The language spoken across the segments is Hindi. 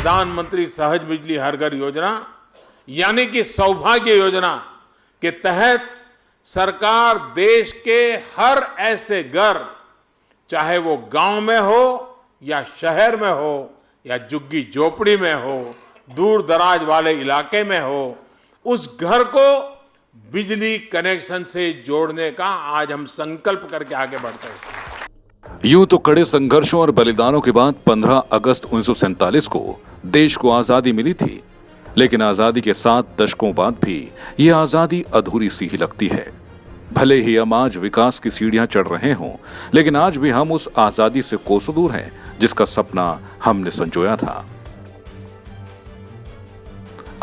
प्रधानमंत्री सहज बिजली हर घर योजना यानी कि सौभाग्य योजना के तहत सरकार देश के हर ऐसे घर, चाहे वो गांव में हो या शहर में हो या झुग्गी झोपड़ी में हो, दूर दराज वाले इलाके में हो, उस घर को बिजली कनेक्शन से जोड़ने का आज हम संकल्प करके आगे बढ़ते हैं। यूं तो कड़े संघर्षों और बलिदानों के बाद 15 अगस्त 1947 को देश को आजादी मिली थी, लेकिन आजादी के 7 दशकों बाद भी ये आजादी अधूरी सी ही लगती है। भले ही हम आज विकास की सीढ़ियां चढ़ रहे हों, लेकिन आज भी हम उस आजादी से कोसों दूर हैं जिसका सपना हमने संजोया था।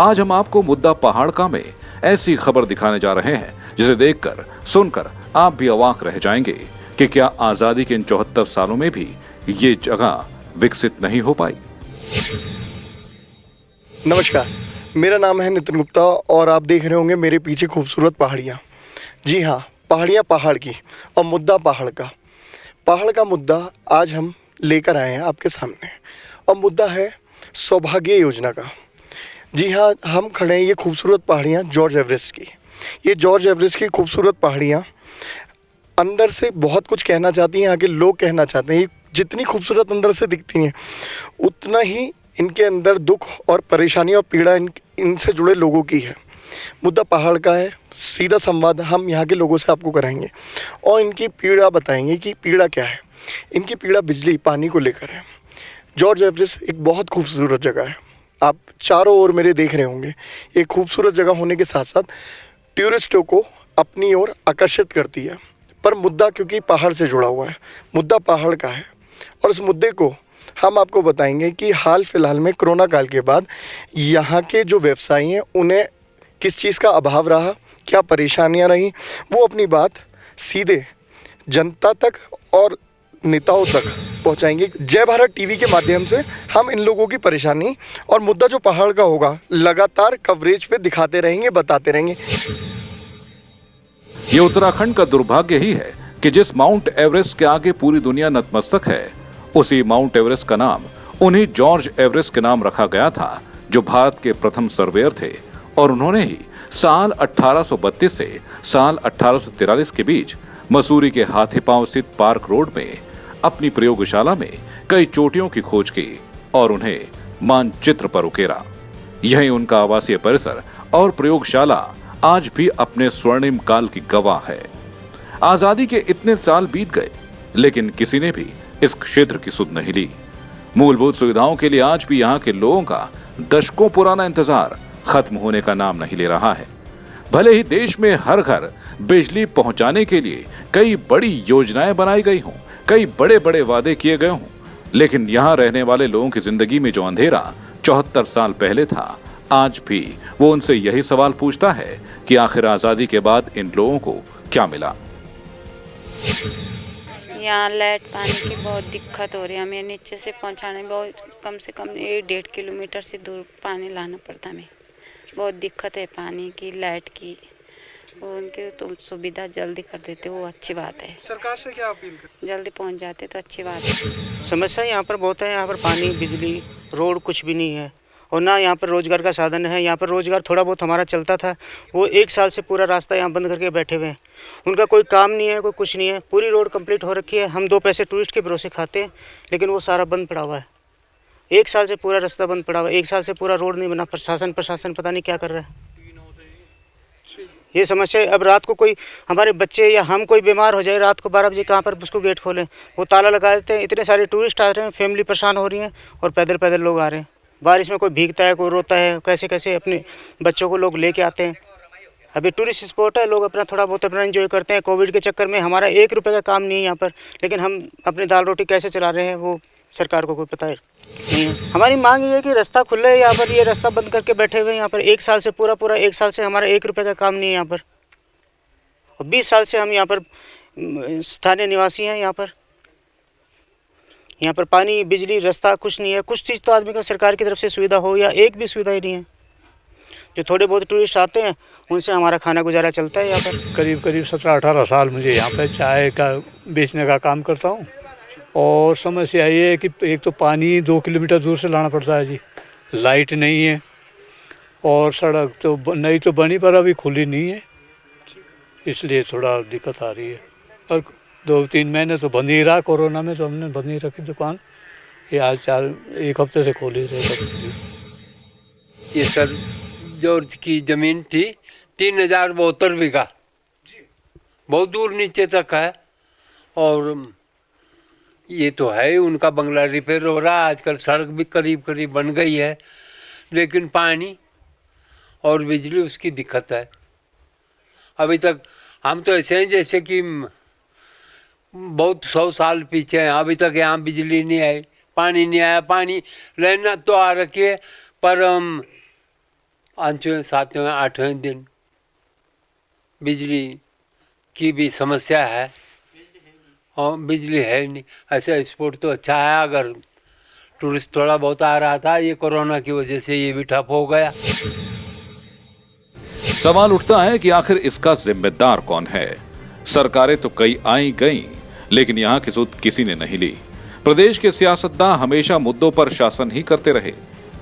आज हम आपको मुद्दा पहाड़का में ऐसी खबर दिखाने जा रहे हैं जिसे देखकर सुनकर आप भी अवाक रह जाएंगे कि क्या आजादी के इन 74 सालों में भी ये जगह विकसित नहीं हो पाई। नमस्कार, मेरा नाम है नितिन गुप्ता और आप देख रहे होंगे मेरे पीछे खूबसूरत पहाड़ियाँ। जी हाँ, पहाड़ियाँ पहाड़ की और मुद्दा पहाड़ का। पहाड़ का मुद्दा आज हम लेकर आए हैं आपके सामने और मुद्दा है सौभाग्य योजना का। जी हाँ, हम खड़े हैं ये खूबसूरत पहाड़ियाँ जॉर्ज एवरेस्ट की। ये जॉर्ज एवरेस्ट की खूबसूरत पहाड़ियाँ अंदर से बहुत कुछ कहना चाहती हैं, यहाँ के लोग कहना चाहते हैं। ये जितनी खूबसूरत अंदर से दिखती हैं उतना ही इनके अंदर दुख और परेशानी और पीड़ा इनसे जुड़े लोगों की है। मुद्दा पहाड़ का है, सीधा संवाद हम यहाँ के लोगों से आपको कराएंगे और इनकी पीड़ा बताएंगे कि पीड़ा क्या है। इनकी पीड़ा बिजली पानी को लेकर है। जॉर्ज एवरेस्ट एक बहुत खूबसूरत जगह है, आप चारों ओर मेरे देख रहे होंगे। एक खूबसूरत जगह होने के साथ साथ टूरिस्टों को अपनी ओर आकर्षित करती है, पर मुद्दा क्योंकि पहाड़ से जुड़ा हुआ है, मुद्दा पहाड़ का है। और इस मुद्दे को हम आपको बताएंगे कि हाल फिलहाल में कोरोना काल के बाद यहाँ के जो व्यवसायी हैं उन्हें किस चीज़ का अभाव रहा, क्या परेशानियाँ रहीं, वो अपनी बात सीधे जनता तक और नेताओं तक पहुँचाएंगे। जय भारत टीवी के माध्यम से हम इन लोगों की परेशानी और मुद्दा जो पहाड़ का होगा लगातार कवरेज पे दिखाते रहेंगे, बताते रहेंगे। ये उत्तराखंड का दुर्भाग्य ही है कि जिस माउंट एवरेस्ट के आगे पूरी दुनिया नतमस्तक है, उसी माउंट एवरेस्ट का नाम उन्हीं जॉर्ज एवरेस्ट के नाम रखा गया था जो भारत के प्रथम सर्वेयर थे और उन्होंने ही साल 1832 से साल 1843 के बीच मसूरी के हाथीपांव स्थित पार्क रोड में अपनी प्रयोगशाला में कई चोटियों की खोज की और उन्हें मानचित्र पर उकेरा। यही उनका आवासीय परिसर और प्रयोगशाला आज भी अपने स्वर्णिम काल की गवाह है। आजादी के इतने साल बीत गए, लेकिन किसी ने भी इस क्षेत्र की सुध नहीं ली। मूलभूत सुविधाओं के लिए आज भी यहाँ के लोगों का दशकों पुराना इंतजार खत्म होने का नाम नहीं ले रहा है। भले ही देश में हर घर बिजली पहुंचाने के लिए कई बड़ी योजनाएं बनाई गई हों, कई बड़े बड़े वादे किए गए हों, लेकिन यहाँ रहने वाले लोगों की जिंदगी में जो अंधेरा 74 साल पहले था, आज भी वो उनसे यही सवाल पूछता है कि आखिर आजादी के बाद इन लोगों को क्या मिला। यहाँ लाइट पानी की बहुत दिक्कत हो रही है। हमें नीचे से पहुँचाने बहुत कम से कम 1-1.5 किलोमीटर से दूर पानी लाना पड़ता है। हमें बहुत दिक्कत है पानी की, लाइट की। वो उनकी तो सुविधा जल्दी कर देते, वो अच्छी बात है। सरकार से क्या अपील करें? जल्दी पहुँच जाते तो अच्छी बात है। समस्या यहाँ पर बहुत है। यहाँ पर पानी, बिजली, रोड कुछ भी नहीं है और ना यहाँ पर रोजगार का साधन है। यहाँ पर रोजगार थोड़ा बहुत हमारा चलता था, वो 1 साल से पूरा रास्ता यहाँ बंद करके बैठे हुए हैं। उनका कोई काम नहीं है, कोई कुछ नहीं है। पूरी रोड कंप्लीट हो रखी है। हम 2 पैसे टूरिस्ट के भरोसे खाते हैं, लेकिन वो सारा बंद पड़ा हुआ है। 1 साल से पूरा रास्ता बंद पड़ा हुआ है। 1 साल से पूरा रोड नहीं बना। प्रशासन पता नहीं क्या कर रहा है। ये समस्या है। अब रात को कोई हमारे बच्चे या हम कोई बीमार हो जाए, रात को 12 बजे कहाँ पर उसको गेट खोलें? वो ताला लगा देते हैं। इतने सारे टूरिस्ट आ रहे हैं, फैमिली परेशान हो रही हैं और पैदल पैदल लोग आ रहे हैं। बारिश में कोई भीगता है, कोई रोता है, कैसे कैसे अपने बच्चों को लोग लेके आते हैं। अभी टूरिस्ट स्पॉट है, लोग अपना थोड़ा बहुत अपना एंजॉय करते हैं। कोविड के चक्कर में हमारा 1 रुपये का काम नहीं है यहाँ पर, लेकिन हम अपनी दाल रोटी कैसे चला रहे हैं वो सरकार को कोई पता है नहीं है। हमारी मांग ये है कि रास्ता खुले है यहाँ पर, ये रास्ता बंद करके बैठे हुए हैं यहाँ पर। 1 साल से पूरा 1 साल से हमारा 1 रुपये का काम नहीं है यहाँ पर और 20 साल से हम यहाँ पर स्थानीय निवासी हैं। यहाँ पर पानी, बिजली, रास्ता कुछ नहीं है। कुछ चीज़ तो आदमी को सरकार की तरफ से सुविधा हो, या एक भी सुविधा ही नहीं है। जो थोड़े बहुत टूरिस्ट आते हैं उनसे हमारा खाना गुजारा चलता है यहाँ पर। करीब 17-18 साल मुझे यहाँ पर चाय का बेचने का काम करता हूँ और समस्या ये है कि एक तो पानी 2 किलोमीटर दूर से लाना पड़ता है जी, लाइट नहीं है, और सड़क तो नई तो बनी पर अभी खुली नहीं है, इसलिए थोड़ा दिक्कत आ रही है। और 2-3 महीने तो बंद ही रहा, कोरोना में तो हमने बंद ही रखी दुकान। ये आज 1 हफ्ते से खोली रहे। ये सर जॉर्ज की ज़मीन थी 3072 बीघा, बहुत दूर नीचे तक है। और ये तो है ही, उनका बंगला रिपेयर हो रहा है आजकल, सड़क भी करीब करीब बन गई है, लेकिन पानी और बिजली उसकी दिक्कत है। अभी तक हम तो ऐसे हैं जैसे कि बहुत 100 साल पीछे हैं, अभी तक यहाँ बिजली नहीं आई, पानी नहीं आया। पानी लेना तो आ रखी है, पर 5वें 7वें 8वें दिन बिजली की भी समस्या है, और बिजली है नहीं। ऐसा स्पोर्ट तो अच्छा है, अगर टूरिस्ट थोड़ा बहुत आ रहा था, ये कोरोना की वजह से ये भी ठप हो गया। सवाल उठता है कि आखिर इसका जिम्मेदार कौन है। सरकारें तो कई आई गईं, लेकिन यहाँ की सुध किसी ने नहीं ली। प्रदेश के सियासतदान हमेशा मुद्दों पर शासन ही करते रहे,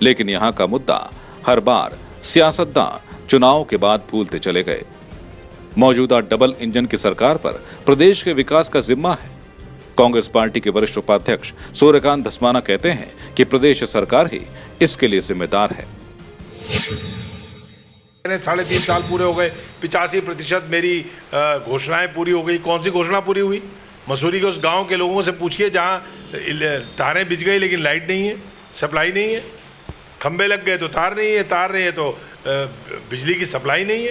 लेकिन यहाँ का मुद्दा हर बार सियासतदान चुनाव के बाद भूलते चले गए। मौजूदा डबल इंजन की सरकार पर प्रदेश के विकास का जिम्मा है। कांग्रेस पार्टी के वरिष्ठ उपाध्यक्ष सूर्यकांत धस्माना कहते हैं कि प्रदेश सरकार ही इसके लिए जिम्मेदार है। 3.5 साल पूरे हो गए, 85% मेरी घोषणाएं पूरी हो गई। कौन सी घोषणा पूरी हुई? मसूरी के उस गांव के लोगों से पूछिए जहां तारें बिछ गई लेकिन लाइट नहीं है, सप्लाई नहीं है, खंबे लग गए तो तार नहीं है, तार नहीं है तो बिजली की सप्लाई नहीं है।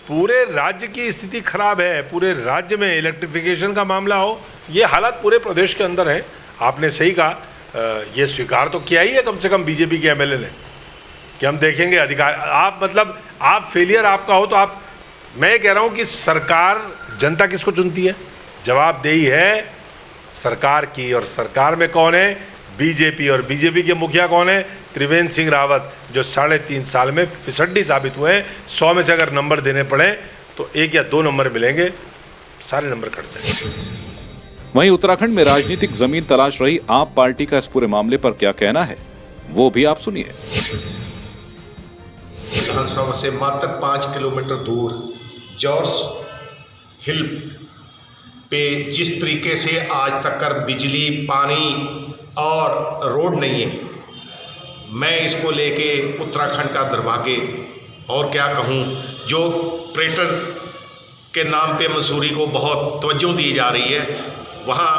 पूरे राज्य की स्थिति खराब है। पूरे राज्य में इलेक्ट्रिफिकेशन का मामला हो, ये हालत पूरे प्रदेश के अंदर है। आपने सही कहा, ये स्वीकार तो किया ही है कम से कम बीजेपी के एमएलए ने कि हम देखेंगे अधिकार। आप मतलब आप फेलियर आपका हो तो आप, मैं कह रहा हूँ कि सरकार, जनता किसको चुनती है? जवाबदेही है सरकार की, और सरकार में कौन है? बीजेपी। और बीजेपी के मुखिया कौन है? त्रिवेंद्र सिंह रावत, जो 3.5 साल में फिसड्डी साबित हुए हैं। 100 में से अगर नंबर देने पड़े तो 1 या 2 नंबर मिलेंगे, सारे नंबर कटते हैं। वहीं उत्तराखंड में राजनीतिक जमीन तलाश रही आप पार्टी का इस पूरे मामले पर क्या कहना है, वो भी आप सुनिए। विधानसभा से मात्र 5 किलोमीटर दूर जॉर्ज हिल पे जिस तरीके से आज तक कर बिजली, पानी और रोड नहीं है, मैं इसको लेके उत्तराखंड का दुर्भाग्य और क्या कहूँ, जो पर्यटन के नाम पे मसूरी को बहुत तवज्जो दी जा रही है, वहाँ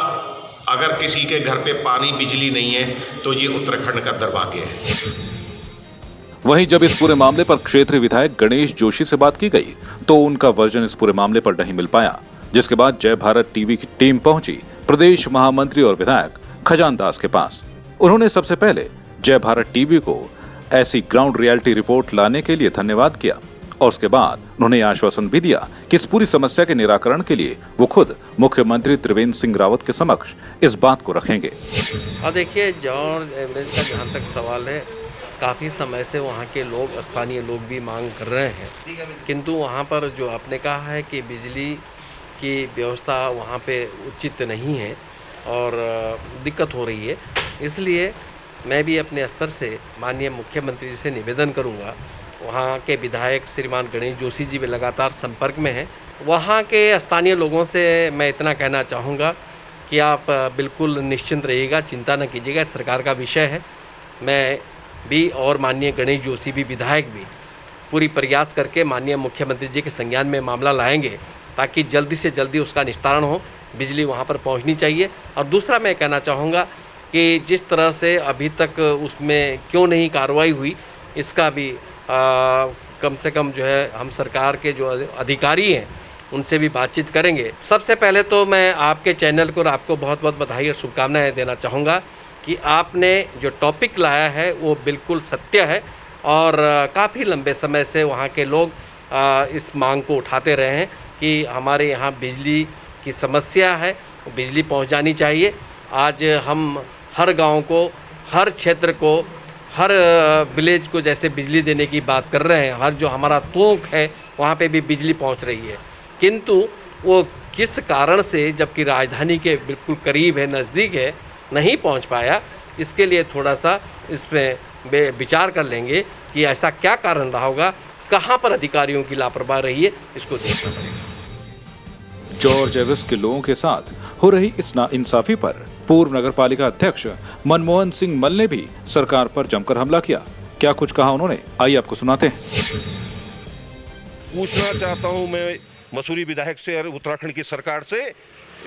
अगर किसी के घर पे पानी, बिजली नहीं है तो ये उत्तराखंड का दुर्भाग्य है। वहीं जब इस पूरे मामले पर क्षेत्रीय विधायक गणेश जोशी से बात की गई तो उनका वर्जन इस पूरे मामले पर नहीं मिल पाया, जिसके बाद जय भारत टीवी की टीम पहुंची प्रदेश महामंत्री और विधायक खजान दास के पास। उन्होंने सबसे पहले जय भारत टीवी को ऐसी ग्राउंड रियलिटी रिपोर्ट लाने के लिए धन्यवाद किया, और उसके बाद उन्होंने आश्वासन भी दिया कि इस पूरी समस्या के निराकरण के लिए वो खुद मुख्यमंत्री त्रिवेंद्र सिंह रावत के समक्ष इस बात को रखेंगे। देखिए, जॉर्ज एवरेस्ट का जहाँ तक सवाल है, काफ़ी समय से वहाँ के लोग, स्थानीय लोग भी मांग कर रहे हैं, किंतु वहाँ पर जो आपने कहा है कि बिजली की व्यवस्था वहाँ पे उचित नहीं है और दिक्कत हो रही है, इसलिए मैं भी अपने स्तर से माननीय मुख्यमंत्री जी से निवेदन करूँगा। वहाँ के विधायक श्रीमान गणेश जोशी जी भी लगातार संपर्क में हैं। वहाँ के स्थानीय लोगों से मैं इतना कहना चाहूँगा कि आप बिल्कुल निश्चिंत रहिएगा, चिंता न कीजिएगा, सरकार का विषय है। मैं भी और माननीय गणेश जोशी भी, विधायक भी, पूरी प्रयास करके माननीय मुख्यमंत्री जी के संज्ञान में मामला लाएंगे ताकि जल्दी से जल्दी उसका निस्तारण हो। बिजली वहाँ पर पहुँचनी चाहिए। और दूसरा मैं कहना चाहूँगा कि जिस तरह से अभी तक उसमें क्यों नहीं कार्रवाई हुई, इसका भी कम से कम जो है हम सरकार के जो अधिकारी हैं उनसे भी बातचीत करेंगे। सबसे पहले तो मैं आपके चैनल को और आपको बहुत बहुत बधाई और शुभकामनाएं देना चाहूँगा कि आपने जो टॉपिक लाया है वो बिल्कुल सत्य है, और काफ़ी लंबे समय से वहाँ के लोग इस मांग को उठाते रहे हैं कि हमारे यहाँ बिजली की समस्या है, बिजली पहुँच जानी चाहिए। आज हम हर गांव को, हर क्षेत्र को, हर विलेज को जैसे बिजली देने की बात कर रहे हैं, हर जो हमारा तोक है वहाँ पे भी बिजली पहुँच रही है, किंतु वो किस कारण से, जबकि राजधानी के बिल्कुल करीब है, नज़दीक है, नहीं पहुँच पाया। इसके लिए थोड़ा सा इसमें विचार कर लेंगे कि ऐसा क्या कारण रहा होगा, कहाँ पर अधिकारियों की लापरवाही रही है, इसको देखना पड़ेगा। जॉर्ज एवरेस्ट के लोगों के साथ हो रही इस नाइंसाफी पर पूर्व नगरपालिका अध्यक्ष मनमोहन सिंह मल ने भी सरकार पर जमकर हमला किया। क्या कुछ कहा उन्होंने, आइए आपको सुनाते हैं। पूछना चाहता हूं मैं मसूरी विधायक से और उत्तराखंड की सरकार से,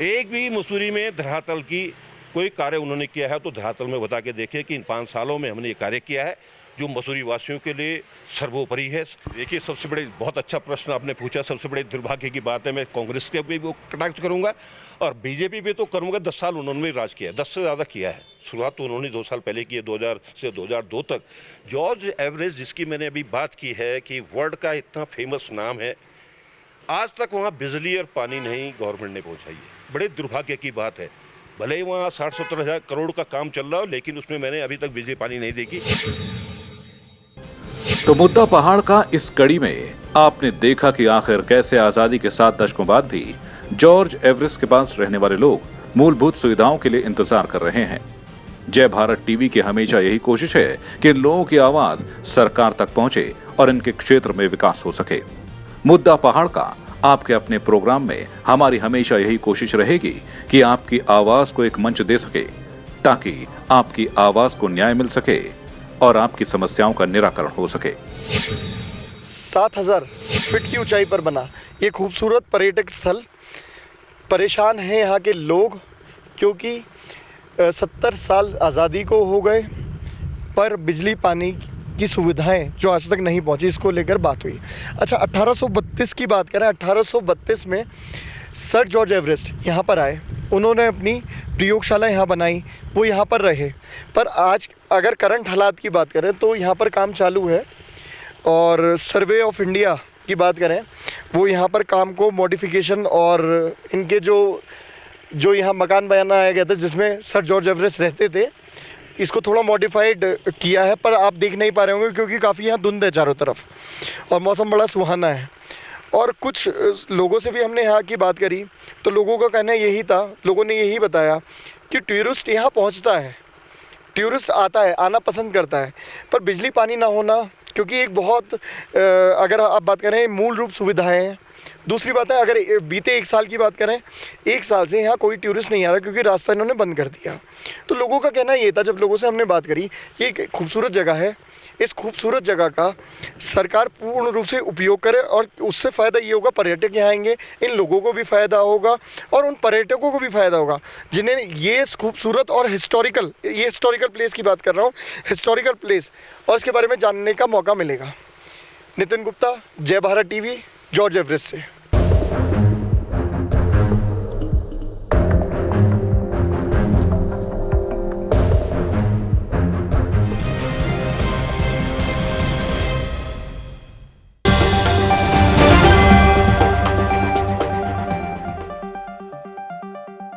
एक भी मसूरी में धरातल की कोई कार्य उन्होंने किया है तो धरातल में बता के देखिए कि इन 5 सालों में हमने ये कार्य किया है जो मसूरी वासियों के लिए सर्वोपरि है। देखिए, सबसे बड़े बहुत अच्छा प्रश्न आपने पूछा। सबसे बड़े दुर्भाग्य की बात है, मैं कांग्रेस के भी वो कटाक्ष करूंगा और बीजेपी भी तो करूंगा। 10 साल उन्होंने राज किया, 10 से ज़्यादा किया है। शुरुआत तो उन्होंने 2 साल पहले की है, 2000 से 2002 तक। जॉर्ज एवरेस्ट जिसकी मैंने अभी बात की है कि वर्ल्ड का इतना फेमस नाम है, आज तक वहाँ बिजली और पानी नहीं गवर्नमेंट ने पहुँचाई है। बड़े दुर्भाग्य की बात है। भले ही वहाँ 60-70 हज़ार करोड़ का काम चल रहा हो, लेकिन उसमें मैंने अभी तक बिजली पानी नहीं देखी। तो मुद्दा पहाड़ का इस कड़ी में आपने देखा कि आखिर कैसे आजादी के 7 दशकों बाद भी जॉर्ज एवरेस्ट के पास रहने वाले लोग मूलभूत सुविधाओं के लिए इंतजार कर रहे हैं। जय भारत टीवी की हमेशा यही कोशिश है कि इन लोगों की आवाज सरकार तक पहुंचे और इनके क्षेत्र में विकास हो सके। मुद्दा पहाड़ का आपके अपने प्रोग्राम में हमारी हमेशा यही कोशिश रहेगी कि आपकी आवाज को एक मंच दे सके, ताकि आपकी आवाज को न्याय मिल सके और आपकी समस्याओं का निराकरण हो सके। 7000 फीट की ऊंचाई पर बना ये खूबसूरत पर्यटक स्थल, परेशान हैं यहाँ के लोग, क्योंकि 70 साल आज़ादी को हो गए पर बिजली पानी की सुविधाएं जो आज तक नहीं पहुंची, इसको लेकर बात हुई। अच्छा, 1832 की बात करें, 1832 में सर जॉर्ज एवरेस्ट यहाँ पर आए। उन्होंने अपनी प्रयोगशाला यहाँ बनाई, वो यहाँ पर रहे। पर आज अगर करंट हालात की बात करें तो यहाँ पर काम चालू है। और सर्वे ऑफ इंडिया की बात करें, वो यहाँ पर काम को मॉडिफिकेशन और इनके जो यहाँ मकान बनाया गया था जिसमें सर जॉर्ज एवरेस्ट रहते थे, इसको थोड़ा मॉडिफाइड किया है। पर आप देख नहीं पा रहे होंगे क्योंकि काफ़ी यहाँ धुंध है चारों तरफ और मौसम बड़ा सुहाना है। और कुछ लोगों से भी हमने यहाँ की बात करी तो लोगों का कहना यही था, लोगों ने यही बताया कि टूरिस्ट यहाँ पहुँचता है, टूरिस्ट आता है, आना पसंद करता है, पर बिजली पानी ना होना, क्योंकि एक बहुत अगर आप बात करें मूल रूप सुविधाएं हैं। दूसरी बात है, अगर बीते 1 साल की बात करें, 1 साल से यहाँ कोई टूरिस्ट नहीं आ रहा क्योंकि रास्ता इन्होंने बंद कर दिया। तो लोगों का कहना ये था, जब लोगों से हमने बात करी, ये एक खूबसूरत जगह है, इस खूबसूरत जगह का सरकार पूर्ण रूप से उपयोग करे और उससे फ़ायदा ये होगा, पर्यटक यहाँ आएंगे, इन लोगों को भी फ़ायदा होगा और उन पर्यटकों को भी फ़ायदा होगा जिन्हें ये खूबसूरत और हिस्टोरिकल प्लेस की बात कर रहा हूँ, हिस्टोरिकल प्लेस, और इसके बारे में जानने का मौका मिलेगा। नितिन गुप्ता, जय भारत टीवी, जॉर्ज एवरेस्ट से।